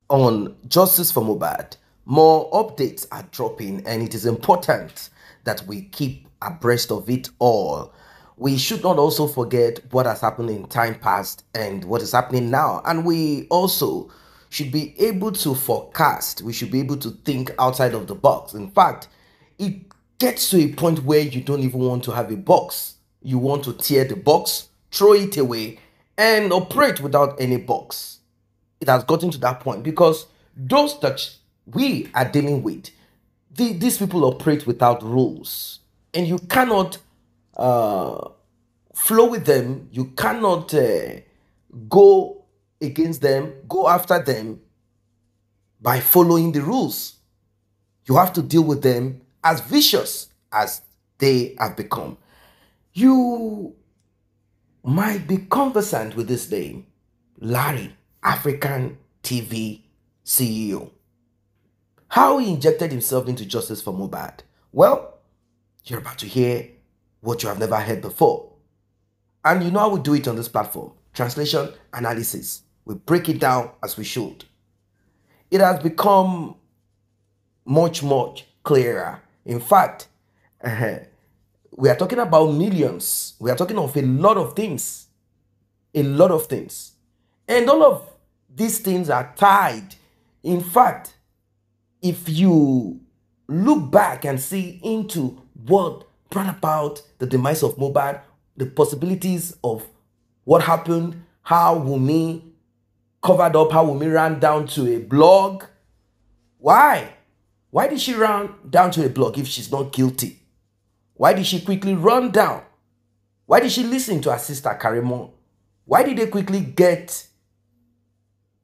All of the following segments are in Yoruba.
on Justice for Mohbad. More updates are dropping, and it is important that we keep abreast of it all. We should not also forget what has happened in time past and what is happening now. And we also should be able to forecast. We should be able to think outside of the box. In fact, it gets to a point where you don't even want to have a box. You want to tear the box, throw it away, and operate without any box. It has gotten to that point because those that we are dealing with, these people operate without rules, and you cannot flow with them. You cannot go against them, go after them by following the rules. You have to deal with them as vicious as they have become. You might be conversant with this name, Larry, African TV CEO. How he injected himself into justice for Mohbad? Well, you're about to hear what you have never heard before. And you know how we do it on this platform. Translation, analysis. We break it down as we should. It has become much clearer. In fact, we are talking about millions. We are talking of a lot of things. A lot of things. And all of these things are tied. In fact, if you look back and see into what brought about the demise of Mohbad, the possibilities of what happened, how Wunmi covered up, how Wunmi ran down to a blog. Why? Why did she run down to a blog if she's not guilty? Why did she quickly run down? Why did she listen to her sister Karimo? Why did they quickly get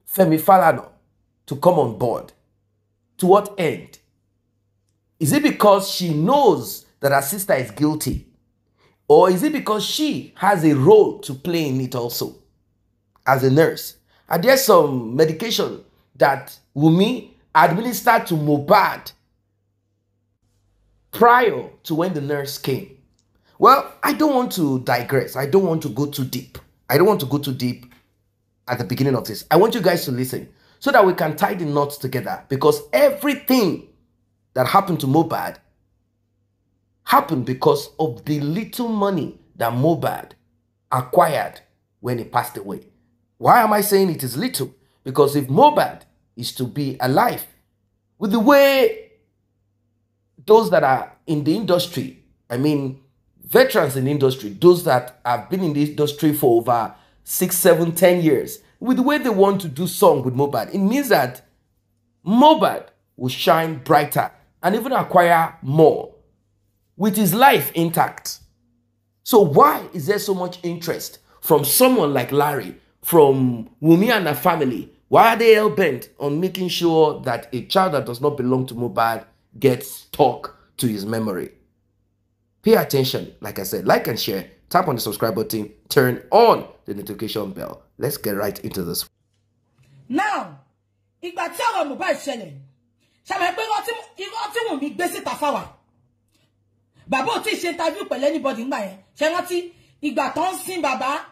Femi Falana to come on board? To what end? Is it because she knows that her sister is guilty? Or is it because she has a role to play in it also as a nurse? And there's some medication that Wunmi administered to Mohbad prior to when the nurse came. Well, I don't want to digress. I don't want to go too deep. I don't want to go too deep at the beginning of this. I want you guys to listen so that we can tie the knots together, because everything that happened to Mohbad happened because of the little money that Mohbad acquired when he passed away. Why am I saying it is little? Because if Mohbad is to be alive, with the way those that are in the industry, I mean, veterans in the industry, those that have been in the industry for over 6, 7, 10 years, with the way they want to do song with Mohbad, it means that Mohbad will shine brighter and even acquire more with his life intact. So why is there so much interest from someone like Larry, from Wunmi and her family? Why are they hell-bent on making sure that a child that does not belong to Mohbad gets stuck to his memory? Pay attention. Like I said, like and share, tap on the subscribe button, turn on the notification bell. Let's get right into this. Now, ìgbà tí ọ̀rọ̀ Mohbad ṣẹlẹ̀, ṣàmì pé irọ́ tí Wunmi gbé síta fáwa. Bàbá ò tí ṣe interview pẹ̀lú anybody ńgbà yẹn. Ṣé rántí ìgbà tó ń sin bàbá,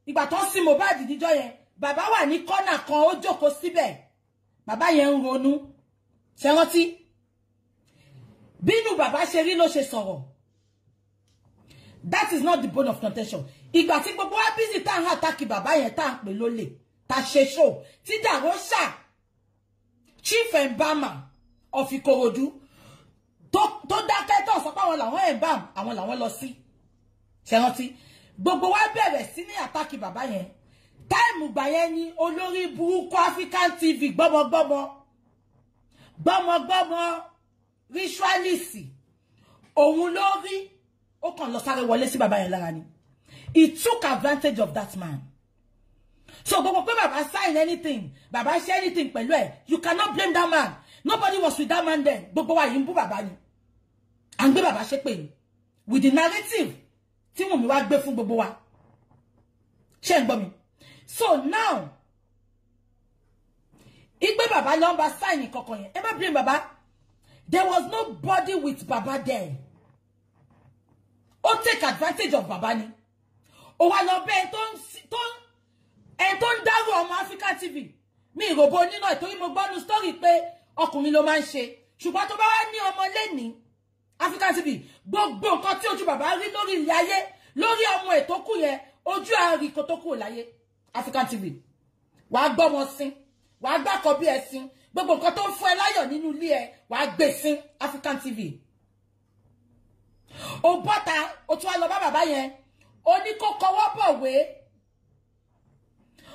ìgbà tó ń sin Mohbad níjọ́ yẹn, bàbá wà ní corner kan ó jókòó síbẹ̀. Bàbá yẹn ń ronú. Ṣé rántí? Bínú bàbá ṣe rí ló ṣe sọ̀rọ̀. That is not the bone of contention. Ìgbà tí gbogbo wa busy tá ń attack bàbá yẹn tá ń pè lólè, tá ṣe show, tí Darosha, Chief Embalmer of Ikorodu, tó dákẹ́ tó sọ pé àwọn làwọn embalm, àwọn làwọn lọ sí. Ṣé rántí? Gbogbo wa bẹ̀rẹ̀ sí ní attack bàbá yẹn. Time gbà yẹn ni olórí burúkú African TV gbọ́mọgbọ́mọ ritualist òun lórí ó kàn lọ sáré wọlé sí bàbá yẹn lára ni. He took advantage of that man. So gbogbo pé bàbá sign anything, bàbá share anything pẹ̀lú ẹ̀, you cannot blame that man. Nobody was with that man then. Gbogbo wa yìí ń bú bàbá ni. À ń gbé bàbá ṣépè ni. With the narrative tí Wunmi wá gbé fún gbogbo wa. Ṣé ń gbọ́ mi? So now, ìgbé bàbá ló ń bá sign ìkọ̀kọ̀ yẹn. Ẹ má blame bàbá. There was nobody with bàbá there. Ó take advantage of bàbá ni. Ó wá lọ bẹ́ẹ̀ tó ń dárò ọmọ Africa TV. mi ìròbó nínú ìtorí mo gbọ́nu story pé ọkùnrin ló máa ń ṣe ṣùgbọ́n tó bá wá ní ọmọ lẹ́ni African TV gbogbo nǹkan tí ojú bàbá rí lórí ilé ayé lórí ọmọ ètò kù yẹn ojú àríkò tó kù láyé African TV wàá gbọ́ wọn sin wàá gbàkọ́ bí ẹ̀sìn gbogbo nǹkan tó ń fún ẹ láyọ̀ nínú ilé ẹ wàá gbé sin African TV o bọ́ta o tún wá lọ bá bàbá yẹn o ní kó kọwọ́ bọ̀wé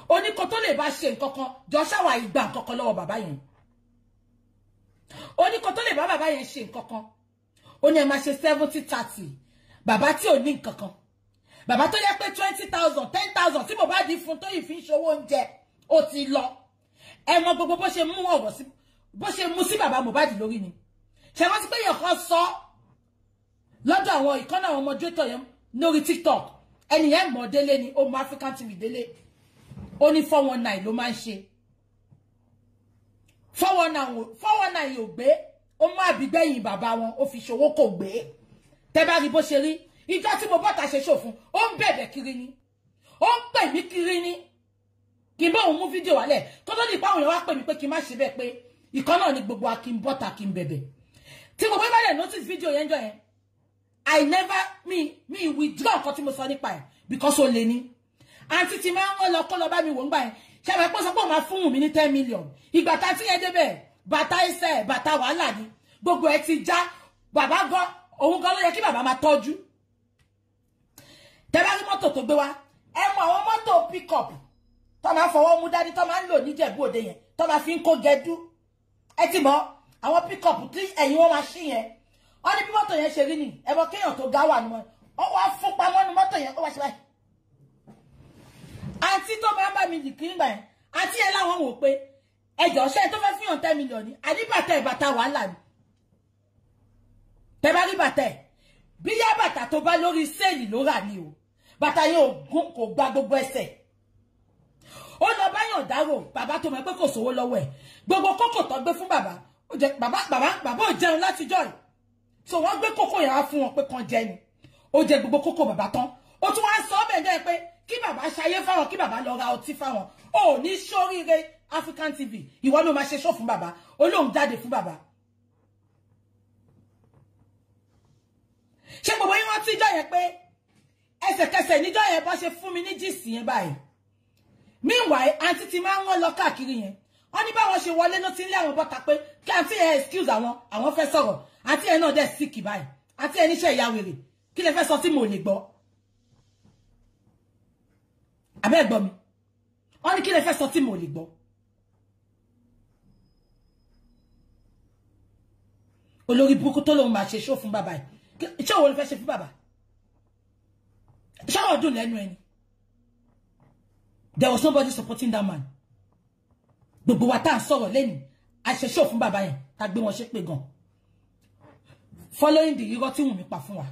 o ní kó tó lè bá ṣe nǹkan kan jọ ṣàwà ìgbà nǹkan kan lọ́wọ́ bàbá yẹn o ní kó tó lè bá bàbá yẹn ṣe nǹkan kan o ní ẹ máa ṣe 70-30 bàbá tí ò ní nǹkan kan bàbá tó yẹ pé 20,000 10,000 tí mo bá di fún tó yìí fi ń ṣòwò oúnjẹ ó ti lọ ẹ mọ gbogbo bó ṣe mú ọ̀rọ̀ sí bó ṣe mú sí bàbá Mohbad lórí ni ṣe wọ́n ti pé yẹn kan sọ lọ́dọ̀ àwọn ìkànnì àwọn moderator yẹn lórí TikTok ẹni yẹn mọ̀ délé ni ó mọ African TV délé ó ní 419 ló máa ń ṣe 419 yóò gbé ó mú àbígbẹ̀yìn bàbá wọn ó fi ṣòwò kò gbé tẹ́ bá rí bó ṣe rí ìjọ tí mo bọ́ta ṣe ṣòfún ó ń bẹ̀bẹ̀ kiri ni ó ń pè mí kiri ni kí n bá òun mú fídíò wálẹ̀ tó tó ní ìpáwọn èèyàn wá pè mí pé kí n má ṣe bẹ́ẹ̀ pé ìkan náà ni gbogbo akin bọ́ta kí n bẹ̀bẹ̀ tí mo bá dẹ̀ notice fídíò yẹn jọ yẹn I never me withdraw nǹkan tí mo sọ nípa ẹ̀ because ó lè ní àǹtí ti máa ń lọ kó lọ bá mi wò ń gbà yẹn ṣe àwọn ẹ̀pọ̀ sọ pé òun máa fún mi ní 10 million ìgbà tá tí yẹn débẹ̀ bàtà ẹsẹ̀ bàtà wàhálà ni gbogbo ẹ̀ ti já bàbá gan òun gan ló yẹ kí bàbá máa tọ́jú tẹ́ bá rí mọ́tò tó gbé wá ẹ mọ àwọn mọ́tò pick up tó máa fọwọ́ mú dání tó máa ń lò níjẹ̀bú òde yẹn tó máa fi ń kó gẹdú ẹ ti mọ̀ àwọn pick up tí ẹ̀yìn wọn máa ṣí yẹn wọ́n ní bí mọ́tò yẹn ṣe rí ni ẹ mọ̀ kéèyàn tó ga wà nù ó wá fún pamọ́ nu mọ́tò yẹn ó wá ṣe báyìí àǹtí tó máa bá mi dìkì ńgbà yẹn àǹtí yẹn láwọn wò pé ẹjọ́ ṣe tó fẹ́ fihàn 10 million ni àdìbàtà ìbàtà wàhálà ni tẹ́ bá rí bàtà bí yá bàtà tó bá lórí sẹ́ẹ̀lì ló rà ní o bàtà yẹn kò gba gbogbo ẹsẹ̀ ó lọ báyọ̀ dárò bàbá tó mọ̀ pé kò sówó lọ́wọ́ ẹ̀ gbogbo kókò tó gbé fún bàbá ó jẹ bàbá ò jẹun látijọ́ yìí so wọ́n gbé kókò yẹn wá fún wọn pé kan jẹ ni ó jẹ gbogbo kókò bàbá tán ó tún wá sọ bẹ́ẹ̀ jẹ́ pé kí bàbá ṣayé fáwọn kí bàbá lọ ra ọtí fáwọn ó ní sóríire African TV ìwọ ló máa ṣe ṣó fún bàbá ó lóun jáde fún bàbá ṣé gbogbo yín rántí ìjọ yẹn pé ẹsẹ̀kẹsẹ̀ níjọ́ yẹn bá ṣe fún mi ní gist yẹn báyìí meanwhile àǹtí ti máa ń wọ́n lọ káàkiri yẹn wọ́n ní báwọn ṣe wọlé ló ti ń lé àwọn bọ́ta pé kí àǹtí yẹn excuse àwọn fẹ́ sọ̀rọ̀ àǹtí yẹn náà dẹ̀ sick báyìí àǹtí yẹn níṣẹ́ ìyá wèrè kí lẹ fẹ́ sọ tí mo lè gbọ́ abẹ́ gbọ́ mi wọ́n ní kí lẹ fẹ́ sọ tí mo lè gbọ́ olórí burúkú tó lóun máa ṣe ṣó fún bàbá yìí ṣé òun ló fẹ́ ṣe fún bàbá ṣáwọ̀ dùn lẹ́nu ẹni there was nobody supporting that man gbogbo wa tá à ń sọ̀rọ̀ lẹ́nu àṣẹṣọ́ fún bàbá yẹn tá gbé wọn ṣe pé gan following the irọ́ tí Wunmi pa fún wa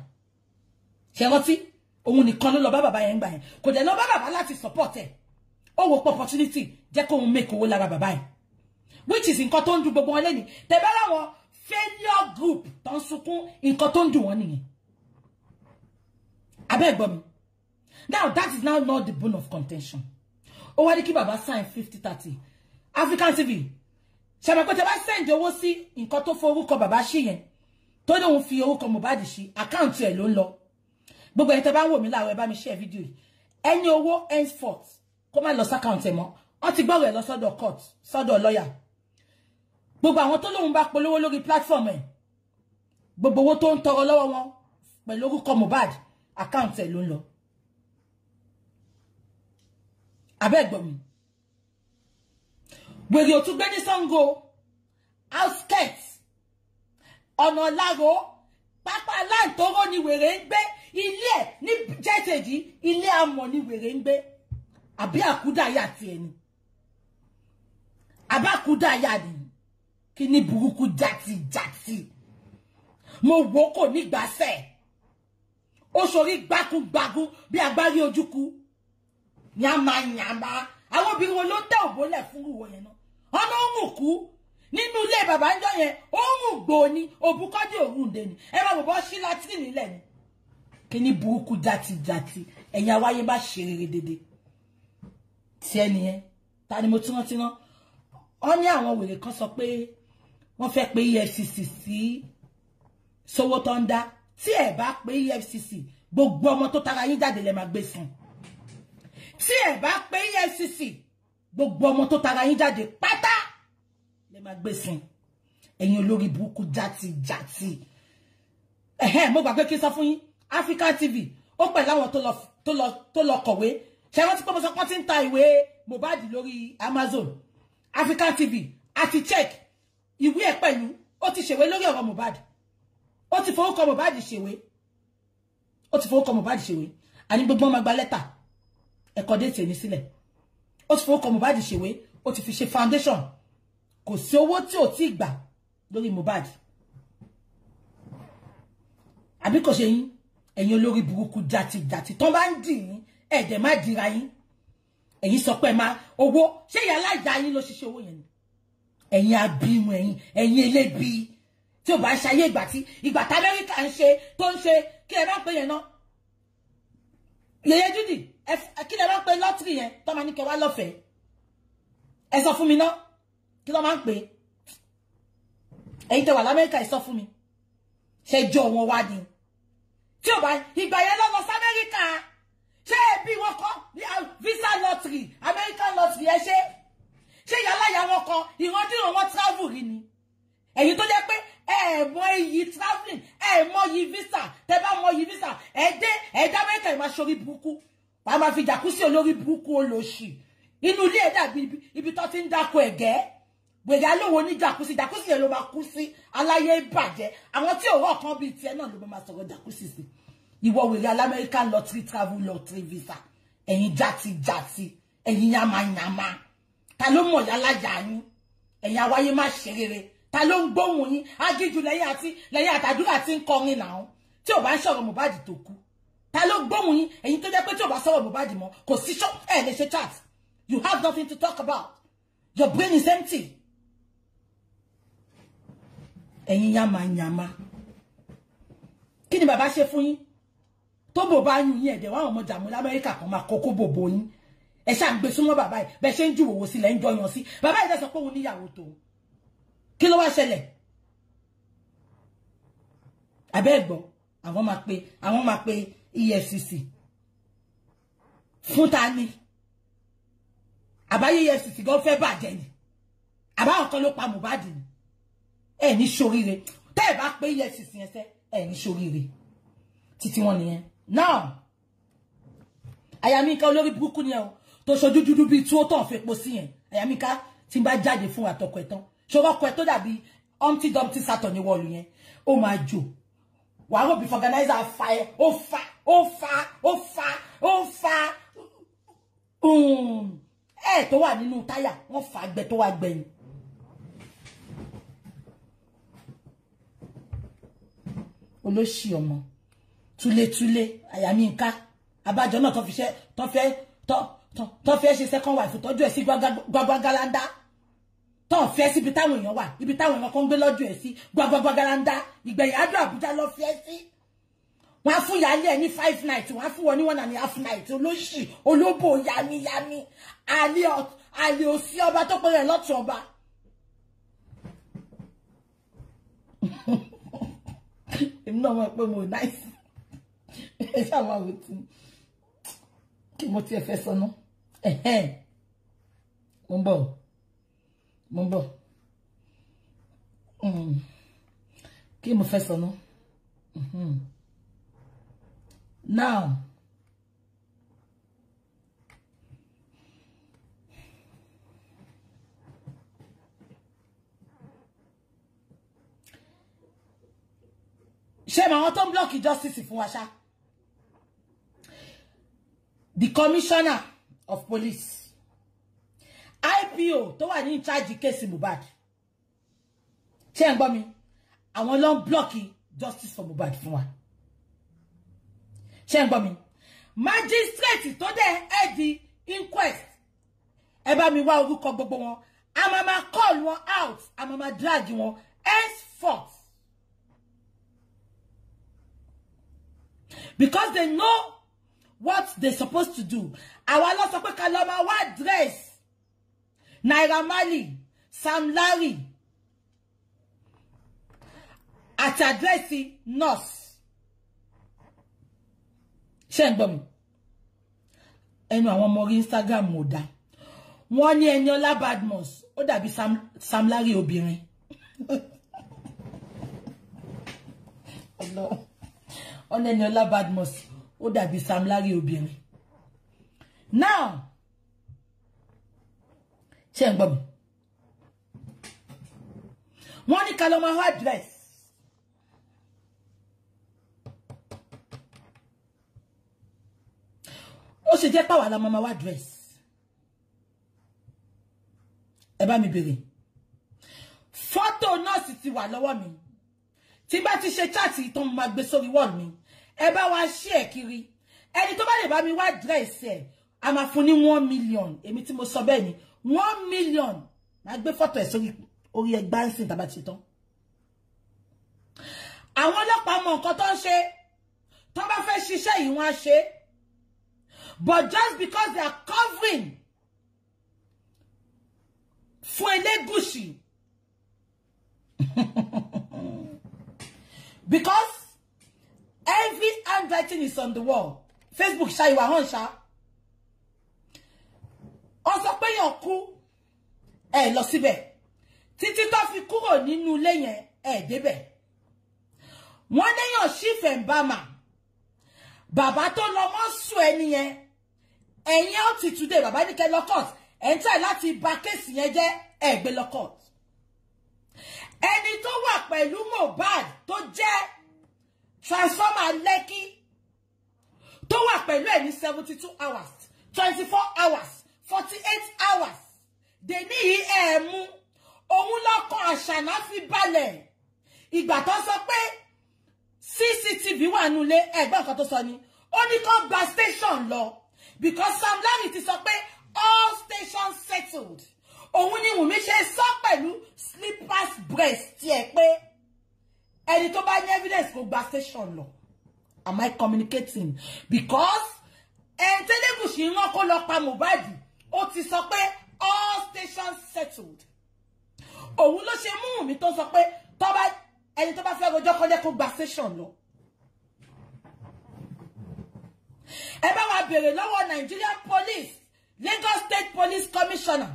ṣe rántí òun nìkan ló lọ bá bàbá yẹn gbà yẹn kò dẹ̀ lọ bá bàbá láti support ẹ̀ ó wo opportunity jẹ́ kó òun make owó lára bàbá yẹn which is nǹkan tó ń dùn gbogbo wọn lẹ́nu tẹ̀ bá láwọn failure group tó ń sunkún nǹkan tó ń dùn wọn nìyẹn abẹ́ gbọ́ mi. Now that is now not the bone of contention. Ó wá ní kí bàbá sign 50-30. African TV. Ṣé mo pé tẹ́ bá send owó sí nǹkan tó forúkọ bàbá ṣí yẹn. Tó ní òun fi orúkọ Mohbad ṣí, account ẹ̀ ló ń lọ. Gbogbo ẹ̀yin tẹ́ bá ń wò mí láàárọ̀ ẹ bá mi share video yìí. Ẹni owó henceforth kó má lọ sí account ẹ̀ mọ́. Wọ́n ti gbọ́rọ̀ ẹ̀ lọ sọ́dọ̀ court, sọ́dọ̀ lawyer. Gbogbo àwọn tó lóun bá polówó lórí platform ẹ̀. Gbogbo owó tó ń tọrọ lọ́wọ́ wọn pẹ̀lú orúkọ Mohbad, account ẹ̀ ló ń lọ. Abẹ́ gbọ́ mi. Wèrè ò tún gbé ní Ṣàngó, outskirts, ọ̀nà láro, pápá láǹtóró ni wèrè ń gbé, ilé ẹ̀ ní jẹ́tẹ̀jì, ilé amọ̀ ni wèrè ń gbé. Àbí àkúdàáyà ti ẹni. Àbá àkúdàáyà ni. Kí ni burúkú jàtìjàtì. Mo wò kò ní gbàsẹ̀. Ó sorí gbákúgbágún bí agbárí ojúkú. Nyama àwọn obìnrin wọn ló tẹ òbólẹ̀ fún ìwọ yẹn náà ọ̀nà òun kú nínú ilé bàbá ń jọ yẹn òun gbò ní òbúkọ́dé òun dé ni ẹ máa bọ̀ sí látìrì nílẹ̀ ni kí ni burúkú jàtìjàtì ẹ̀yin awáyé bá ṣe rere dédé tí ẹni yẹn ta ni mo tí wọ́n ti rán ó ní àwọn wèrè kan sọ pé wọ́n fẹ́ pé EFCC sí Sowó tó ń dá. Tí ẹ bá pé EFCC gbogbo ọmọ tó tara yín jáde lẹ máa gbé fún. Tí ẹ bá pé EFCC gbogbo ọmọ tó tara yín jáde pátá lẹ máa gbé fún. Ẹ̀yin olórí burúkú jati. Mo gbàgbé kí n sọ fún yín, Africa TV ó pẹ̀ láwọn tó lọ kọ̀wé. Ṣé wọ́n ti pé mo sọ pé tí ń ta ìwé Mohbad lórí Amazon. Africa TV àti check ìwé ẹ̀ pẹ̀lú ó ti ṣèwé lórí ọ̀rọ̀ Mohbad. Ó ti fowó kọ Mohbad ṣèwé. Àní gbogbo ọmọ gba lẹ́tà. Ẹ̀kọ́ déètì ní sílẹ̀. Ó ti fowó kọ Mohbad ṣèwé, ó ti fi ṣe foundation. Kò sí owó tí ò tí gbà lórí Mohbad. Àbí kò ṣe yín, ẹ̀yin olórí burúkú jati. Tó bá ń dì yín, ẹ̀dẹ̀ má dira yín. Ẹ̀yin sọ pé máa owó, ṣé ìyá aláìjà yín ló ṣiṣẹ́ owó yẹn ni? Ẹ̀yin abímọ ẹ̀yin elébi. Tí ó bá ń ṣayé ìgbà tí Amẹ́ríkà ń ṣe tó ń ṣe kí ẹ bá ń pè yẹn náà. Yèyé Judy, kí lẹ bá ń pè lọ́tìrì yẹn tó máa ní kẹ wá lọ́fẹ̀ẹ́. Ẹ sọ fún mi náà, kí ló máa ń pè? Ẹ̀yin tẹ́ wà l'Amẹ́ríkà ẹ sọ fún mi. Ṣé jọ wọn wá ni? Tí ó bá ìgbà yẹn lọ sí Amẹ́ríkà, ṣé ẹbí wọn kọ́ visa lottery, American lottery ẹ ṣé yálàyà wọn kọ́ ìrandíran wọn travel rí ni? Ẹ̀yin tó jẹ́ pé mọ iyì traveling, mọ iyì visa, tẹ́ bá mọ iyì visa, ẹ̀dá Amẹ́ríkà ẹ máa ṣorí burúkú. Wàá máa fi jacuzzi olórí burúkú olóṣì. Inú ilé ẹ̀ dàbí ibi tó ti ń dáko ẹ̀gẹ́. Wèrè alówó ní jacuzzi yẹn ló máa kú sí, aláyé bàjẹ́. Àwọn tí òwò kan bíi tiẹ̀ náà ló máa sọ̀rọ̀ jacuzzi sí. Ìwọ wèrè American lottery travel lottery visa. Ẹ̀yin jati, ẹ̀yin yama. Ta ló mọ̀ yálàjà yín? Ẹ̀yin awáyé má ṣe rere. Ta ló ń gbóhùn yín? Agíjú lẹ́yìn àtàdúrà tí ń kọrin náà. Tí ò bá ń sọ̀rọ̀ Mohbad tó kú. Ta ló gbóhùn yín? Ẹ̀yin tó jẹ́ pé tí ò bá sọ̀rọ̀ Mohbad mọ́, kò sí lè ṣe chat. You have nothing to talk about. Your brain is empty. Ẹ̀yin yama. Kí ni bàbá ṣe fún yín? Tó bò bá yín ẹ̀dẹ̀ wá ọmọ jàmú l'Amẹ́ríkà kan máa kókó bòbò yín. Ẹ ṣá ń gbé súnmọ́ bàbá yìí, bẹ́ẹ̀ ṣe ń ju òwò sílẹ̀ ń jọyàn sí. Bàbá yìí dẹ̀ sọ pé òun níyàwó tó. Kí ló wá ṣẹlẹ̀? Abẹ́ ẹ̀gbọ́n, àwọn máa pe EFCC. Fún ta ni? Àbáyé EFCC gan fẹ́ bàjẹ́ ni. Àbáwọn kan ló pa Mohbad ni. Ẹ ní ṣoríire. Tẹ́ ẹ bá pé EFCC yẹn sẹ́, ẹ ní ṣoríire. Títí wọn nìyẹn. Now, Àyàmíká olórí burúkú ni ẹ o. Tó ṣojú dúdú bíi tí ó tàn fepo sí yẹn. Àyàmíká tí ń bá jáde fún àtọkọ ẹ̀ tán. Ṣọwọ́ ọkọ ẹ̀ tó dàbí Humpty Dumpty Saturn ní wọ́ọ̀lù yẹn. Ó máa jò. Wàá rò bí organizer fa ẹ. Ó fa. Ẹ tó wà nínú táyà. Wọ́n fa gbẹ tó wà gbẹ̀yìn. Olóṣì ọmọ. Túlétúlé Àyàmíká. Abájọ náà tó fẹ́ ṣe second wife tọ́jú ẹ̀ sí gbagbagalanda. Tó fẹ́ sí ibi táwọn èèyàn wà, ibi táwọn èèyàn kan gbé lọ́jọ́ ẹ̀ sí gbagbagalanda. Ìgbẹ̀yìn àdó Àbújá lọ fẹ́ sí. Wọ́n á fún ìyálé ẹ̀ ní 5 nights, wọ́n á fún wọn ní 1.5 nights. Olóṣì, olóbò, yami. Àlè òsì ọba tó pé rẹ̀ lọ́tún ọba. Èmi náà mọ̀ pé mo nice. Ẹ ṣàwọn àwòtí. Kí mo ti ẹ fẹ́ sọ náà? Mo ń bọ̀. Kí mo fẹ́ sọ náà? Now, ṣé màá tó ń block justice fún wa ṣá? The commissioner of police, IPO tó wà ní in charge case Mohbad. Ṣé ń gbọ́ mi? Àwọn ló ń block justice for Mohbad fún wa. Ṣé ń gbọ́ mi? Magistrate tó dẹ̀ head the inquest. Ẹ bá mi wá orúkọ gbogbo wọn. A máa ma call wọn out. A máa ma drag wọn henceforth. Because they know what they're supposed to do. Àwa lọ sọ pé ká lọ máa wá dress Naira Marley, Sam Larry àti àdírẹ́sì nurse. Ṣé ń gbọ́ mi? Ẹnu àwọn ọmọ orí Instagram ò dá. Wọ́n ní Eniola Badmus ó dàbí Sam Larry obìnrin. Allah. Wọ́n ní Eniola Badmus ó dàbí Sam Larry obìnrin. Now, ṣé ń gbọ́ mi? Wọ́n ní ká lọ máa address. Ó ṣe jẹ́ pàwọ́ la máa wá address. Ẹ bá mi bèrè. Fọ́tò nọ́ọ̀sì ti wà lọ́wọ́ mi. Tí bá ti ṣe chat ìtàn máa gbé sórí wall mi. Ẹ bá wa share kiri. Ẹni tó bá lè bá mi wá address ẹ̀, a máa fún ní 1 million. Èmi tí mo sọ bẹ́ẹ̀ ni 1 million. Máa gbé fọ́tò ẹ̀ sórí orí ẹgbà ńsìn tàbá ti tán. Àwọn ọlọ́pàá mọ nǹkan tó ń ṣe. Tó bá fẹ́ ṣiṣẹ́ yìí wọ́n á ṣe. But just because they are covering for Elegushi, because every handwriting is on the wall. Facebook ṣá ìwà hàn ṣá. Ó sọ pé yàn kú ẹ lọ síbẹ̀. Títí tó fi kúrò nínú ilé yẹn ẹ débẹ̀. Wọ́n léyàn chief embama. Bàbá tó lọ mọ́ sùn ẹni yẹn. Ẹ̀yin out today bàbá ní kẹ́ lọ court. Ẹ ń try láti bà case yẹn jẹ́ ẹ gbé lọ court. Ẹni tó wà pẹ̀lú Mohbad tó jẹ́ transformer Lekki tó wà pẹ̀lú ẹ̀ ní 72 hours, 24 hours, 48 hours. Dèní yìí ẹ̀ mú òun lọ́kàn àṣànà fi balẹ̀. Ìgbà tó sọ pé CCTV wà nulẹ̀ ẹ̀gbọ́n nǹkan tó sọ ni. Ó ní kó gba station lọ. Because Sam Larry ti sọ pé all stations settled. Òun ni Wunmi ṣe sọ pẹ̀lú slippers breast tiẹ̀ pé ẹni tó bá ní evidence kó gba station lọ. Am I communicating? Because Elegushi rán kó lọ pa Mohbad. Ó ti sọ pé all stations settled. Òun ló ṣe mú Wunmi tó sọ pé ẹni tó bá fẹ́ rojọ́ kó jẹ́ kó gba station lọ. Ẹ bá wa bèrè lọ́wọ́ Nigerian Police, Lagos State Police Commissioner.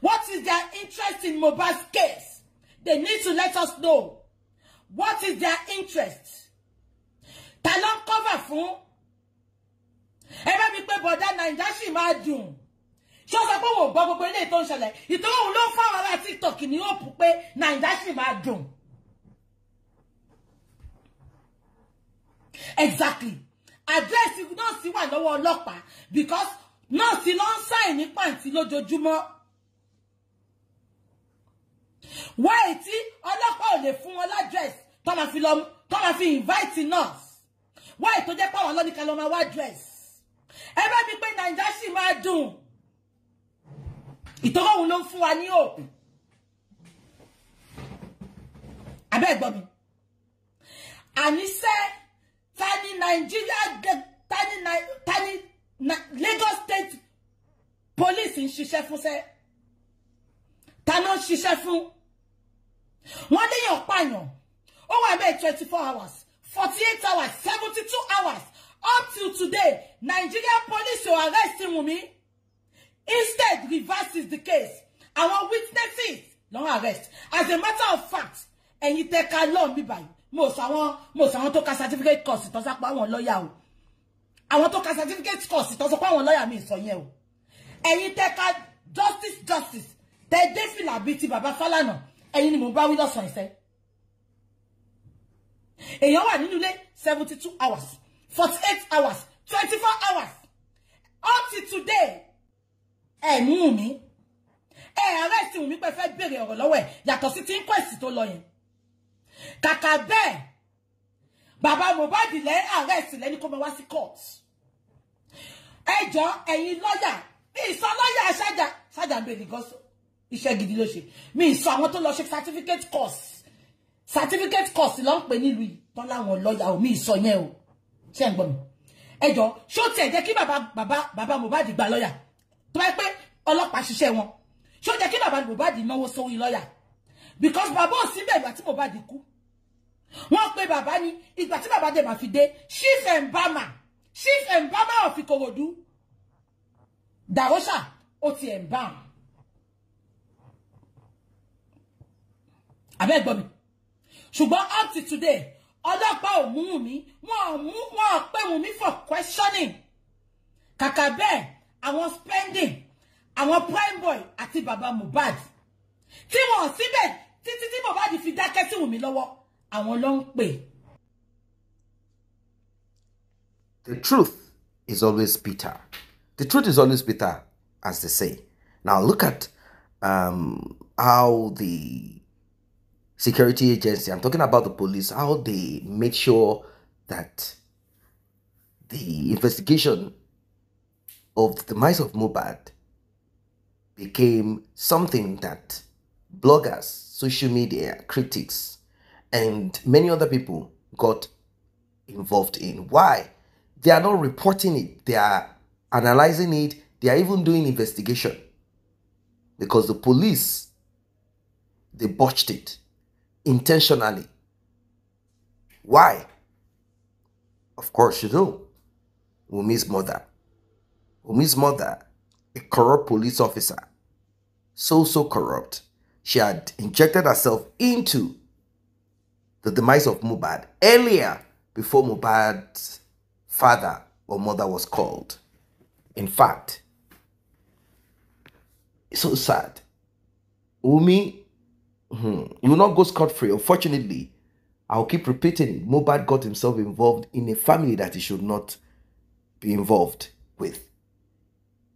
What is their interest in Mohbad's case? They need to let us know. What is their interest? Ta ló ń cover fún? Ẹ bá mi pé bọ̀dá Naija ṣì máa dùn. Ṣé ó sọ pé wò gbọ́ gbogbo ilé tó ń ṣẹlẹ̀? Ìtọ́wọ́ òun ló ń fáwọn ará TikTok ní hope pé Naija ṣì máa dùn. Exactly. Address nọ́ọ̀sì wà lọ́wọ́ ọlọ́pàá because nọ́ọ̀sì ló ń sign ní pàǹtí lójoojúmọ́. Why tí ọlọ́pàá ò lè fún wọn l'address tó máa fi invite nurse? Why tó jẹ́ pé àwọn ọlọ́nìkan ló máa wá address? Ẹ bá mi pé Naija sì máa dùn. Ìtọ́wọ́ òun ló ń fún wa ní hope. Abẹ́ gbọ́ mi. Àníṣe tani Lagos State Police ń ṣiṣẹ́ fún ṣẹ́. Tani ó ṣiṣẹ́ fún. Wọ́n léyàn pààyàn. Ó wà bẹ́ẹ̀ 24 hours, 48 hours, 72 hours. Up till today, Nigerian police will arrest Wunmi. Instead, reverses the case. Our witnesses don't arrest. As a matter of fact, ẹ̀yin tẹ́ ká lọ mi báyìí. Mo sàwọn tó ka certificate course tó sọ pé àwọn lawyer o. Àwọn tó ka certificate course tó sọ pé àwọn lawyer mi sọ yẹn o. Ẹ̀yin tẹ́ ká justice. Tẹ́ dé fìlà bí ti Baba Falana. Ẹ̀yin ni mo bá wí lọ́sàn ìṣẹ́. Èèyàn wà nínú ilé 72 hours, 48 hours, 24 hours. Up to today, ẹ mú Wunmi. Ẹ arrest Wunmi pé fẹ́ béèrè ọ̀rọ̀ lọ́wọ́ ẹ̀ yàtọ̀ sí ti inquest tó lọ yẹn. Kàkà bẹ́ẹ̀, Baba Mohbad lẹ́ arrest lẹ́ni kó máa wá sí court. Ẹ jọ̀ọ́ ẹ̀yin lawyer, mi sọ lawyer ṣájà ń bẹ because iṣẹ́ gidi ló ṣe. Mi sọ àwọn tó lọ ṣe certificate course. Certificate course ló ń pè nílùú yìí tán láwọn lawyer ò mi sọ yẹn o. Ṣé ń gbọ́ mi? Ẹ jọ̀ọ́ ṣó tiẹ̀ jẹ́ kí bàbá Mohbad gba lawyer. Tó bá pé ọlọ́pàá ṣiṣẹ́ wọn. ṣó jẹ́ kí bàbá Mohbad náwó sórí lọ́yà because bàbá ò síbẹ̀ ìgbà tí Mohbad kú wọ́n pe bàbá ní ìgbà tí bàbá dé máa fi dé chief embalmer of Ìkòròdú Dàróṣà ó ti embalm abẹ́ gbọ́ mi ṣùgbọ́n up to today ọlọ́pàá ò mú Wunmi wọ́n pè Wunmi for questioning kàkà bẹ́ẹ̀ àwọn spending àwọn prime boy àti bàbá Mohbad tí wọ́n síbẹ̀ títí tí Mohbad fi dákẹ́ sí Wunmi lọ́wọ́ àwọn ló ń pè. The truth is always bitter. The truth is always bitter, as they say. Now look at how the security agency, I'm talking about the police, how they made sure that the investigation of the demise of Mohbad became something that bloggers, social media, critics, and many other people got involved in. Why? They are not reporting it. They are analyzing it. They are even doing investigation. Because the police, they botched it intentionally. Why? Of course you know. Wunmi's mother, a corrupt police officer. So corrupt. She had injected herself into the demise of Mohbad earlier before Mohbad's father or mother was called. In fact, it's so sad. Wunmi will not go scot-free. Unfortunately, I'll keep repeating it. Mohbad got himself involved in a family that he should not be involved with.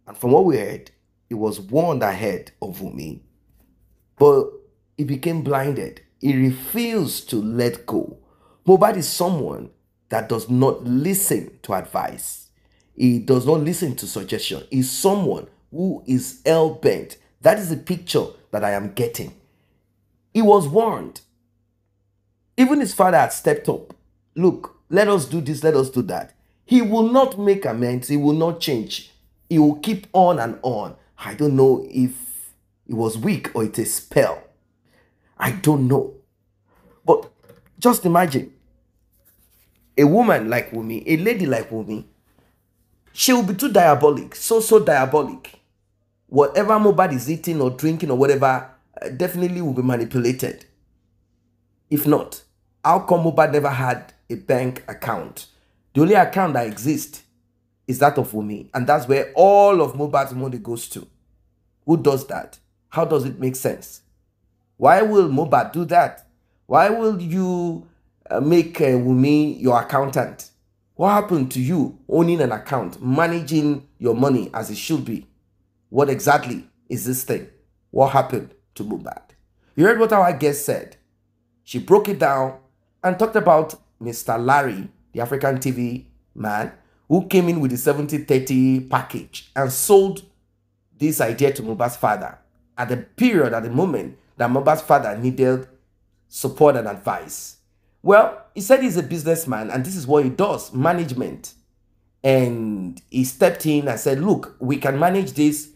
And from what we heard, he was warned ahead of Wunmi, but he became blinded. He refused to let go. Mohbad is someone that does not listen to advice. He does not listen to suggestion. He's someone who is hell-bent. That is the picture that I am getting. He was warned. Even his father had stepped up. Look, let us do this, let us do that. He will not make amends. He will not change. He will keep on and on. I don't know if he was weak or it's a spell. I don't know. But just imagine a woman like Wunmi, a lady like Wunmi, she will be too diabolic, so diabolic. Whatever Mohbad is eating or drinking or whatever, definitely will be manipulated. If not, how come Mohbad never had a bank account? The only account that exists is that of Wunmi, and that's where all of Mohbad's money goes to. Who does that? How does it make sense? Why will Mohbad do that? Why will you make Wunmi your accountant? What happened to you owning an account, managing your money as it should be? What exactly is this thing? What happened to Mohbad? You heard what our guest said. She broke it down and talked about Mr. Larry, the African TV man, who came in with the 70-30 package and sold this idea to Mohbad's father at the moment that Mohbad's father needed support and advice. Well, he said he's a businessman and this is what he does, management. And he stepped in and said, look, we can manage this.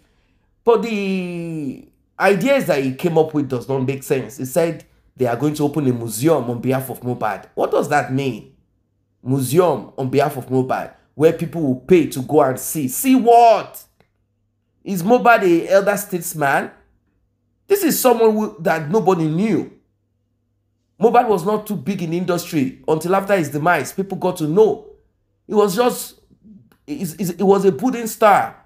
But the ideas that he came up with does not make sense. He said they are going to open a museum on behalf of Mohbad. What does that mean? Museum on behalf of Mohbad, where people will pay to go and see. See what? Is Mohbad an elder statesman? This is someone that nobody knew. Mohbad was not too big in the industry until after his demise. People got to know. It was just, it was a budding star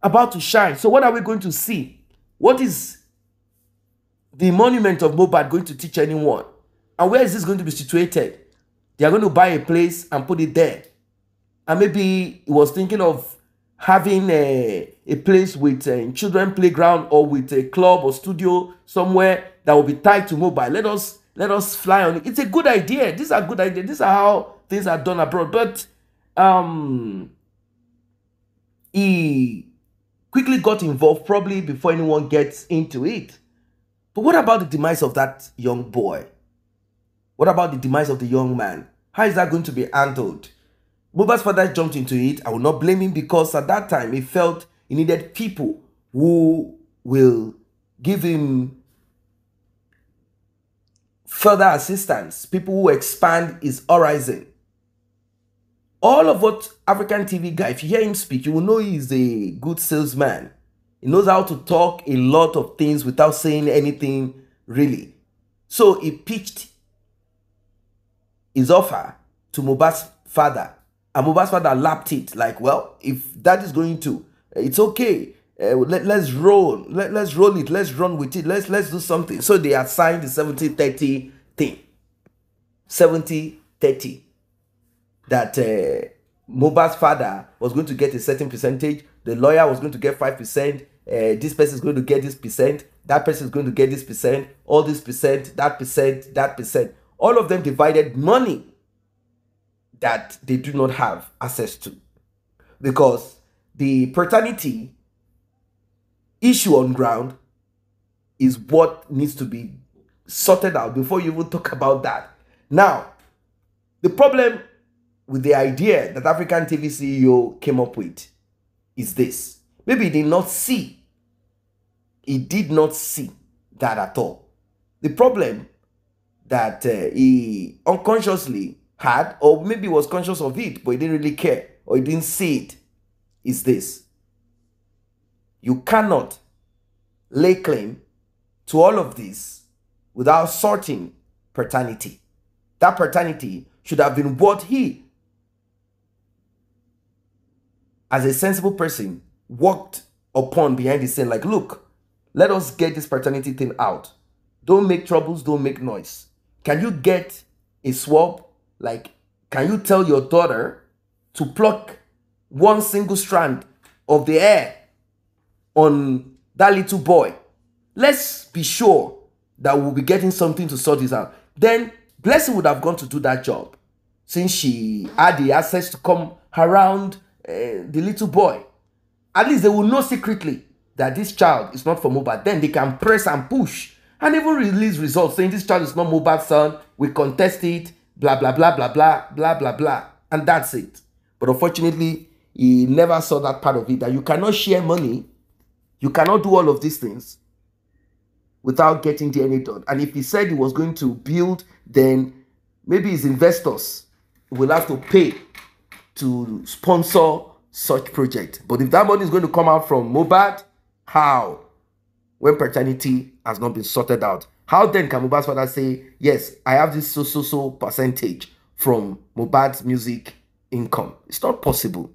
about to shine. So what are we going to see? What is the monument of Mohbad going to teach anyone? And where is this going to be situated? They are going to buy a place and put it there. And maybe he was thinking of having a place with a children playground or with a club or studio somewhere that will be tied to Mohbad. Let us fly on it. It's a good idea. These are good ideas. These are how things are done abroad. But he quickly got involved probably before anyone gets into it. But what about the demise of that young boy? What about the demise of the young man? How is that going to be handled? Mohbad's father jumped into it. I will not blame him because at that time he felt he needed people who will give him further assistance, people who expand his horizon. All of what African TV guy, if you hear him speak, you will know he's a good salesman. He knows how to talk a lot of things without saying anything really. So he pitched his offer to Mohbad's father, and Mohbad's father lapped it like, well, if that is going to, it's okay. Let's roll. Let's roll it. Let's run with it. Let's do something. So they assigned the 70-30 thing. 70-30. That Mohbad's father was going to get a certain percentage. The lawyer was going to get 5%. This person is going to get this percent. That person is going to get this percent. All this percent, that percent, that percent. All of them divided money that they do not have access to. Because the paternity issue on ground is what needs to be sorted out before you even talk about that. Now, the problem with the idea that African TV CEO came up with is this. Maybe he did not see. He did not see that at all. The problem that he unconsciously had, or maybe was conscious of it, but he didn't really care, or he didn't see it, is this. You cannot lay claim to all of this without sorting paternity. That paternity should have been what he, as a sensible person, worked upon behind the scene. Like, look, let us get this paternity thing out. Don't make troubles, don't make noise. Can you get a swab? Like, can you tell your daughter to pluck one single strand of the hair on that little boy? Let's be sure that we'll be getting something to sort this out. Then Blessing would have gone to do that job, since she had the access to come around the little boy. At least they will know secretly that this child is not for Mohbad. Then they can press and push and even release results saying this child is not Mohbad's son. We contest it, blah, blah, blah, blah, blah, blah, blah, blah. And that's it. But unfortunately, he never saw that part of it, that you cannot share money. You cannot do all of these things without getting DNA done. And if he said he was going to build, then maybe his investors will have to pay to sponsor such project. But if that money is going to come out from Mohbad, how? When paternity has not been sorted out. How then can Mohbad's father say, yes, I have this so percentage from Mohbad's music income? It's not possible.